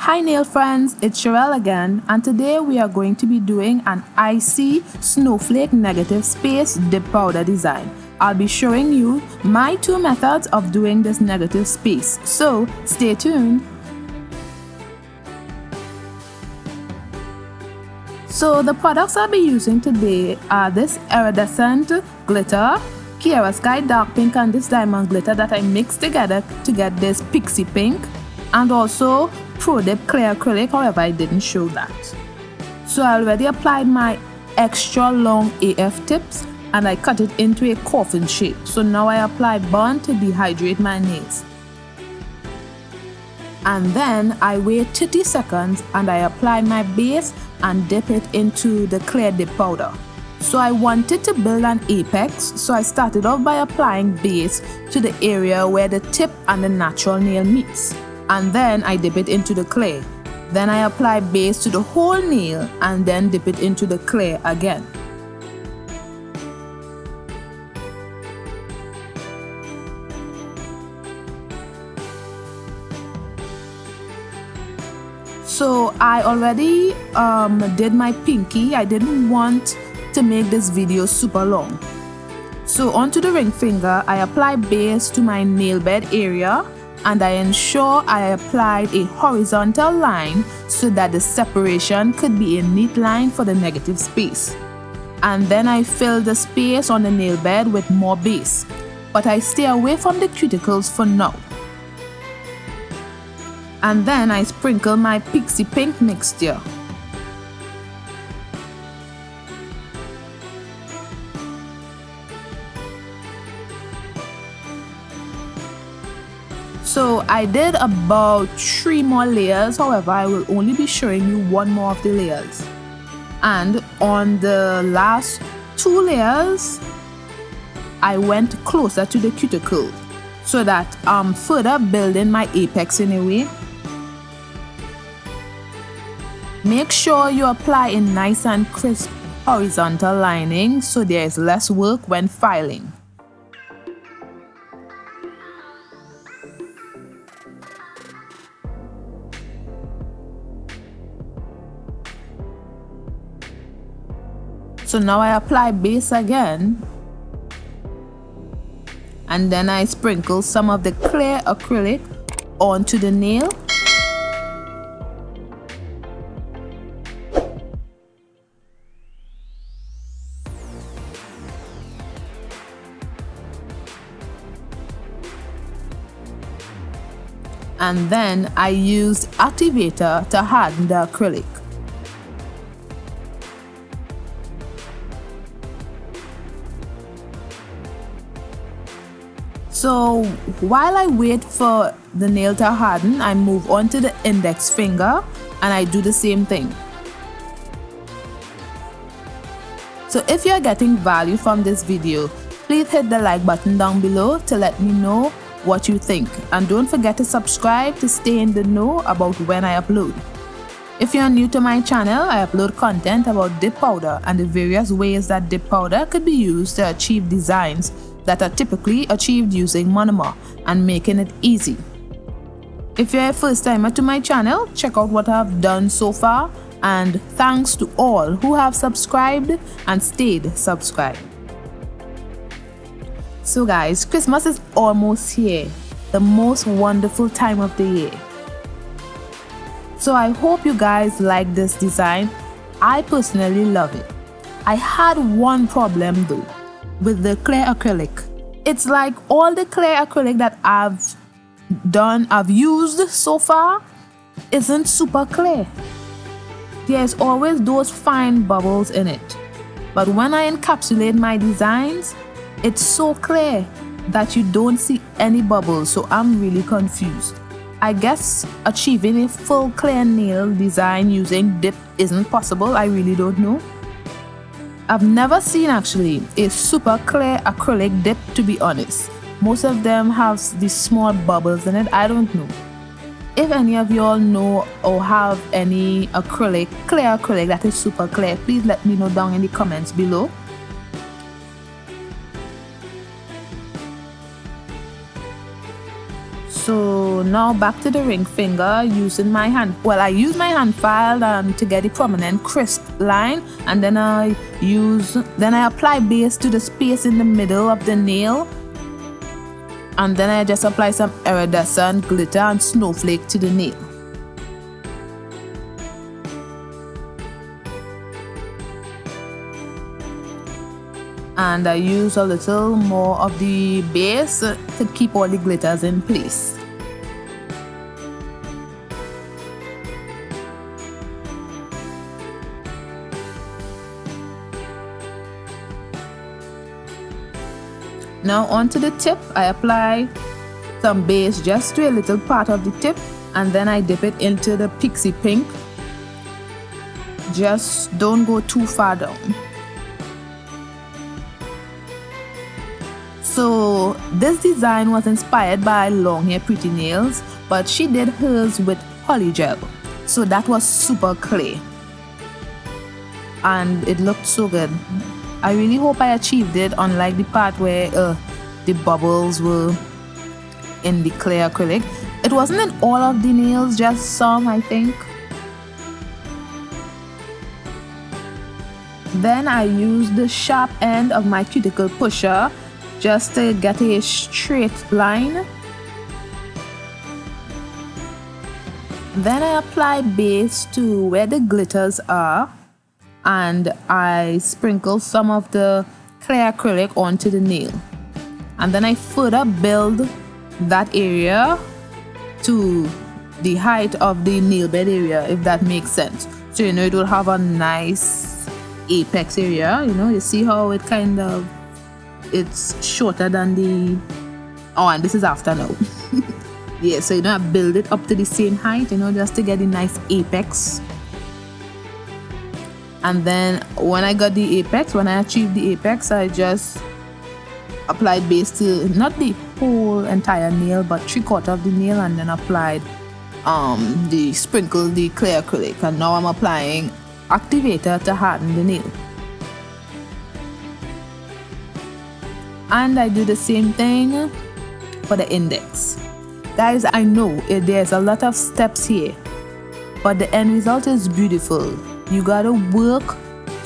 Hi nail friends, it's Cherael again, and today we are going to be doing an icy snowflake negative space dip powder design. I'll be showing you my two methods of doing this negative space, so stay tuned. So the products I'll be using today are this iridescent glitter, Kiara Sky Dark Pink, and this diamond glitter that I mixed together to get this pixie pink, and also Pro Dip Clear Acrylic, however I didn't show that. So I already applied my extra long AF tips and I cut it into a coffin shape. So now I apply burn to dehydrate my nails. And then I wait 30 seconds and I apply my base and dip it into the clear dip powder. So I wanted to build an apex, so I started off by applying base to the area where the tip and the natural nail meets. And then I dip it into the clay. Then I apply base to the whole nail and then dip it into the clay again. So I already did my pinky. I didn't want to make this video super long. So onto the ring finger, I apply base to my nail bed area, and I ensure I applied a horizontal line so that the separation could be a neat line for the negative space. And then I fill the space on the nail bed with more base, but I stay away from the cuticles for now. And then I sprinkle my pixie pink mixture. So I did about 3 more layers, however I will only be showing you 1 more of the layers. And on the last 2 layers, I went closer to the cuticle so that I'm further building my apex in a way. Make sure you apply a nice and crisp horizontal lining so there is less work when filing. So now I apply base again, and then I sprinkle some of the clear acrylic onto the nail. And then I used activator to harden the acrylic. So while I wait for the nail to harden, I move on to the index finger and I do the same thing. So if you're getting value from this video, please hit the like button down below to let me know what you think. And don't forget to subscribe to stay in the know about when I upload. If you're new to my channel, I upload content about dip powder and the various ways that dip powder could be used to achieve designs that are typically achieved using monomer and making it easy. If you're a first timer to my channel, check out what I've done so far, and thanks to all who have subscribed and stayed subscribed. So guys, Christmas is almost here, the most wonderful time of the year. So I hope you guys like this design. I personally love it. I had one problem though with the clear acrylic. It's like all the clear acrylic that I've used so far isn't super clear. There's always those fine bubbles in it. But when I encapsulate my designs, it's so clear that you don't see any bubbles, so I'm really confused. I guess achieving a full clear nail design using dip isn't possible. I really don't know. I've never seen actually a super clear acrylic dip, to be honest. Most of them have these small bubbles in it. I don't know. If any of y'all know or have any clear acrylic that is super clear, please let me know down in the comments below. So now back to the ring finger, using my hand. Well, I use my hand file to get the prominent crisp line, and then I apply base to the space in the middle of the nail, and then I just apply some iridescent glitter and snowflake to the nail. And I use a little more of the base to keep all the glitters in place. Now onto the tip, I apply some base just to a little part of the tip, and then I dip it into the pixie pink. Just don't go too far down. So this design was inspired by Long Hair Pretty Nails, but she did hers with polygel, so that was super clay, and it looked so good. I really hope I achieved it, unlike the part where the bubbles were in the clear acrylic. It wasn't in all of the nails, just some, I think. Then I used the sharp end of my cuticle pusher just to get a straight line. Then I apply base to where the glitters are, and I sprinkle some of the clear acrylic onto the nail, and then I further build that area to the height of the nail bed area, if that makes sense. So it will have a nice apex area. You see how it kind of, it's shorter than the, and this is after now. Yeah, so I build it up to the same height, just to get a nice apex. And then when I achieved the apex, I just applied base to not the whole entire nail, but 3/4 of the nail, and then applied sprinkled the clear acrylic, and now I'm applying activator to harden the nail. And I do the same thing for the index. Guys, I know there's a lot of steps here, but the end result is beautiful. You gotta work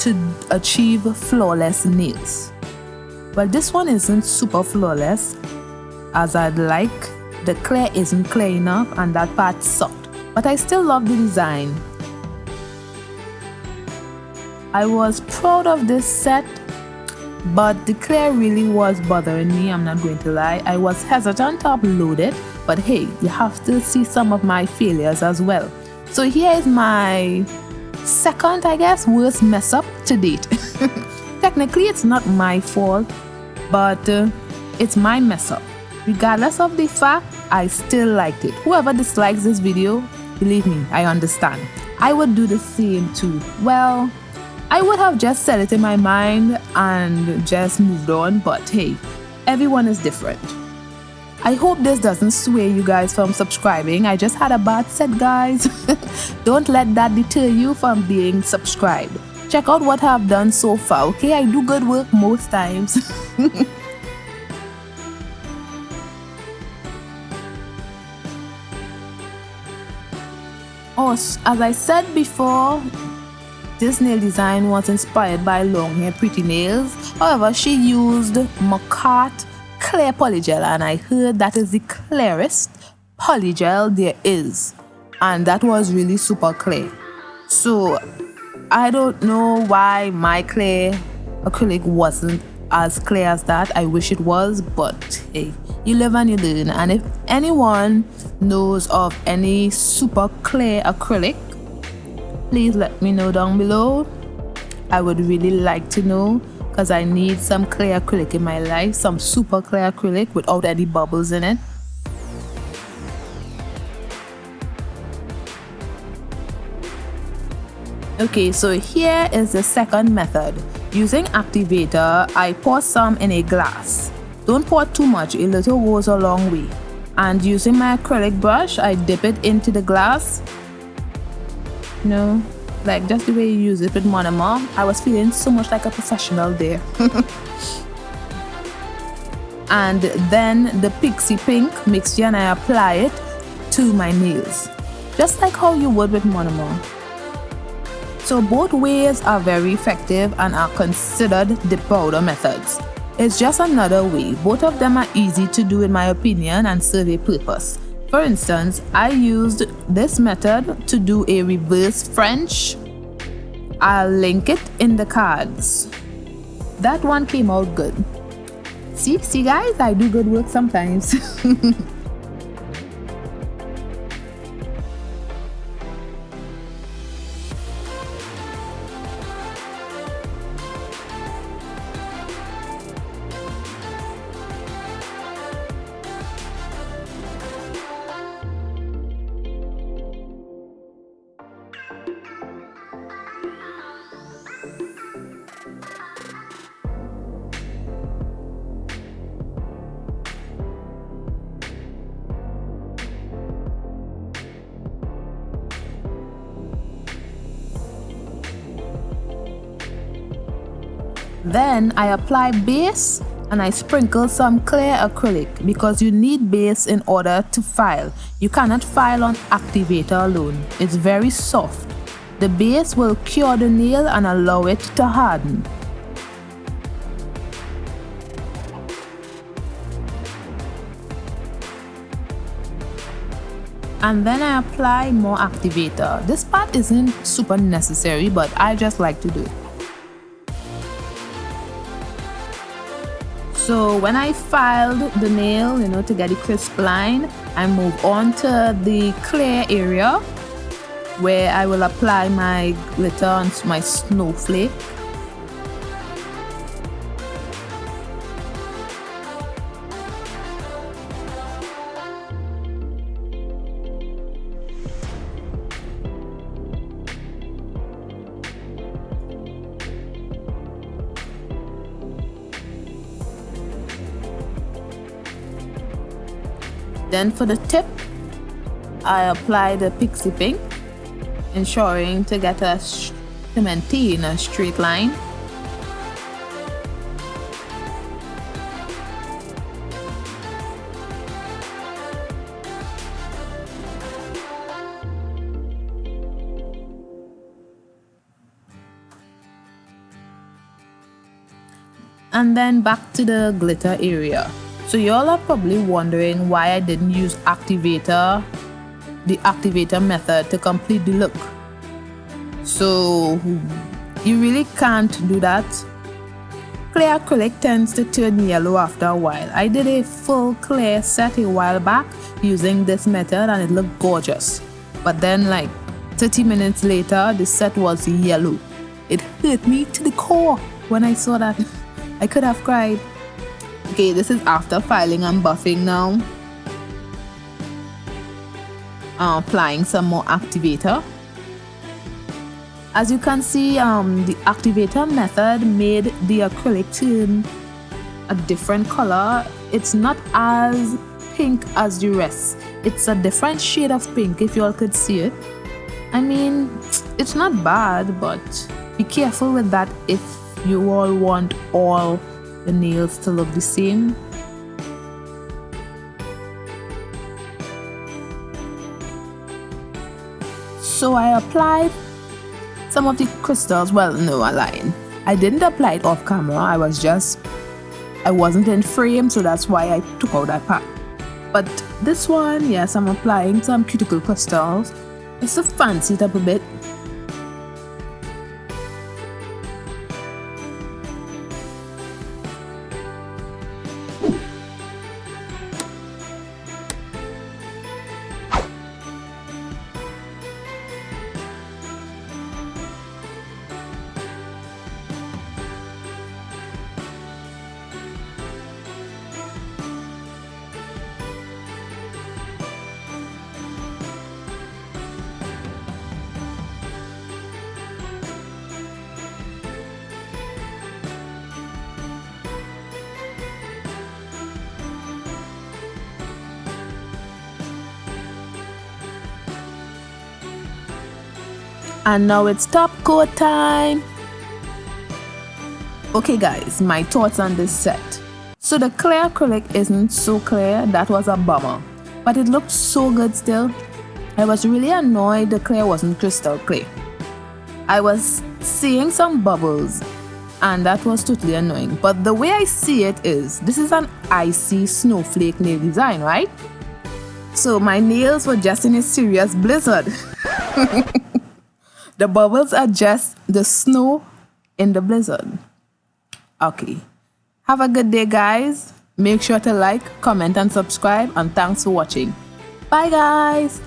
to achieve flawless nails. Well, this one isn't super flawless as I'd like. The clear isn't clear enough, and that part sucked, but I still love the design. I was proud of this set, but the clear really was bothering me, I'm not going to lie. I was hesitant to upload it, but hey, you have to see some of my failures as well. So here is my second, I guess, worst mess up to date. Technically, it's not my fault, but it's my mess up. Regardless of the fact, I still liked it. Whoever dislikes this video, believe me, I understand. I would do the same too. Well, I would have just said it in my mind and just moved on, but hey, everyone is different. I hope this doesn't sway you guys from subscribing. I just had a bad set, guys. Don't let that deter you from being subscribed. Check out what I've done so far, okay? I do good work most times. As I said before, this nail design was inspired by Long Hair Pretty Nails. However, she used Macart clear polygel, and I heard that is the clearest polygel there is, and that was really super clear. So I don't know why my clear acrylic wasn't as clear as that. I wish it was, but hey, you live and you learn. And if anyone knows of any super clear acrylic, please let me know down below. I would really like to know, because I need some clear acrylic in my life, some super clear acrylic without any bubbles in it. Okay, so here is the second method. Using activator, I pour some in a glass. Don't pour too much, a little goes a long way. And using my acrylic brush, I dip it into the glass. Like just the way you use it with monomer. I was feeling so much like a professional there. And then the pixie pink mixture, and I apply it to my nails, just like how you would with monomer. So both ways are very effective and are considered the powder methods. It's just another way. Both of them are easy to do in my opinion and serve a purpose. For instance, I used this method to do a reverse French. I'll link it in the cards. That one came out good. See guys, I do good work sometimes. Then I apply base and I sprinkle some clear acrylic because you need base in order to file. You cannot file on activator alone. It's very soft. The base will cure the nail and allow it to harden. And then I apply more activator. This part isn't super necessary, but I just like to do it. So when I filed the nail, to get a crisp line, I move on to the clear area where I will apply my glitter and my snowflake. Then for the tip, I apply the pixie pink, ensuring to maintain a straight line. And then back to the glitter area. So y'all are probably wondering why I didn't use the activator method to complete the look. So you really can't do that. Clear acrylic tends to turn yellow after a while. I did a full clear set a while back using this method and it looked gorgeous. But then like 30 minutes later, the set was yellow. It hurt me to the core when I saw that. I could have cried. Okay, this is after filing and buffing now. Applying some more activator. As you can see, the activator method made the acrylic turn a different color. It's not as pink as the rest. It's a different shade of pink, if you all could see it. I mean, it's not bad, but be careful with that if you all want all the nails to look the same. So I applied some of the crystals. Well, no, I'm lying. I didn't apply it off camera. I wasn't in frame, so that's why I took out that part. But this one, yes, I'm applying some cuticle crystals. It's to fancy it up a bit. And now it's top coat time. Okay guys, my thoughts on this set. So the clear acrylic isn't so clear. That was a bummer. but it looked so good still. I was really annoyed the clear wasn't crystal clear. I was seeing some bubbles and that was totally annoying. But the way I see it is, this is an icy snowflake nail design, right? So my nails were just in a serious blizzard. The bubbles are just the snow in the blizzard. Okay. Have a good day, guys. Make sure to like, comment, and subscribe. And thanks for watching. Bye, guys.